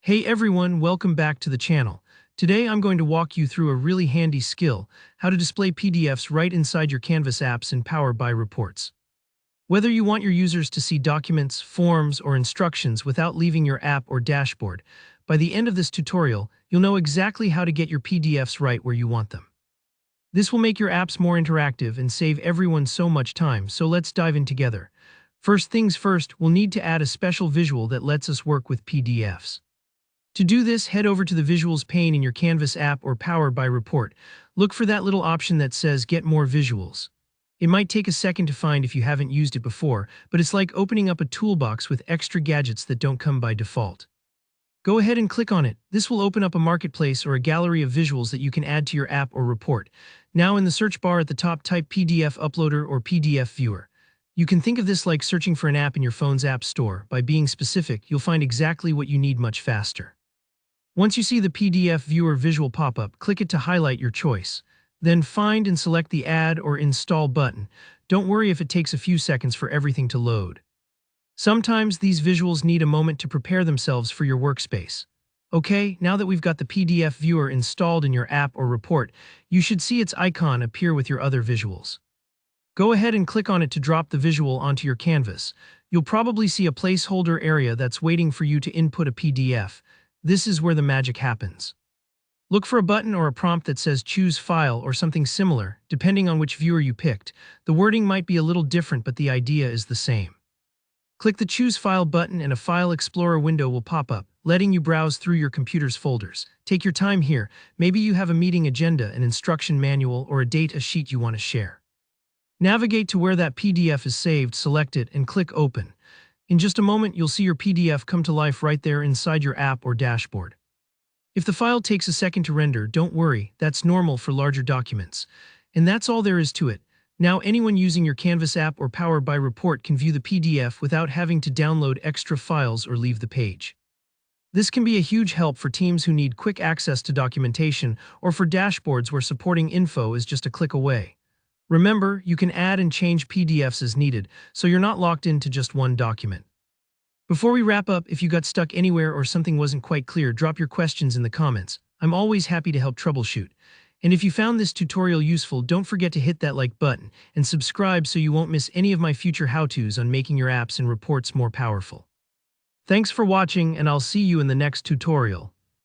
Hey everyone, welcome back to the channel. Today I'm going to walk you through a really handy skill, how to display PDFs right inside your Canvas apps in Power BI reports. Whether you want your users to see documents, forms, or instructions without leaving your app or dashboard, by the end of this tutorial, you'll know exactly how to get your PDFs right where you want them. This will make your apps more interactive and save everyone so much time, so let's dive in together. First things first, we'll need to add a special visual that lets us work with PDFs. To do this, head over to the Visuals pane in your Canvas app or Power BI report. Look for that little option that says Get More Visuals. It might take a second to find if you haven't used it before, but it's like opening up a toolbox with extra gadgets that don't come by default. Go ahead and click on it. This will open up a marketplace or a gallery of visuals that you can add to your app or report. Now in the search bar at the top, type PDF Uploader or PDF Viewer. You can think of this like searching for an app in your phone's app store. By being specific, you'll find exactly what you need much faster. Once you see the PDF Viewer visual pop up, click it to highlight your choice. Then find and select the Add or Install button. Don't worry if it takes a few seconds for everything to load. Sometimes these visuals need a moment to prepare themselves for your workspace. Okay, now that we've got the PDF Viewer installed in your app or report, you should see its icon appear with your other visuals. Go ahead and click on it to drop the visual onto your canvas. You'll probably see a placeholder area that's waiting for you to input a PDF. This is where the magic happens. Look for a button or a prompt that says Choose File or something similar, depending on which viewer you picked. The wording might be a little different, but the idea is the same. Click the Choose File button and a File Explorer window will pop up, letting you browse through your computer's folders. Take your time here. Maybe you have a meeting agenda, an instruction manual, or a data sheet you want to share. Navigate to where that PDF is saved, select it, and click Open. In just a moment, you'll see your PDF come to life right there inside your app or dashboard. If the file takes a second to render, don't worry, that's normal for larger documents. And that's all there is to it. Now anyone using your Canvas app or Power BI report can view the PDF without having to download extra files or leave the page. This can be a huge help for teams who need quick access to documentation or for dashboards where supporting info is just a click away. Remember, you can add and change PDFs as needed, so you're not locked into just one document. Before we wrap up, if you got stuck anywhere or something wasn't quite clear, drop your questions in the comments. I'm always happy to help troubleshoot. And if you found this tutorial useful, don't forget to hit that like button and subscribe so you won't miss any of my future how-tos on making your apps and reports more powerful. Thanks for watching, and I'll see you in the next tutorial.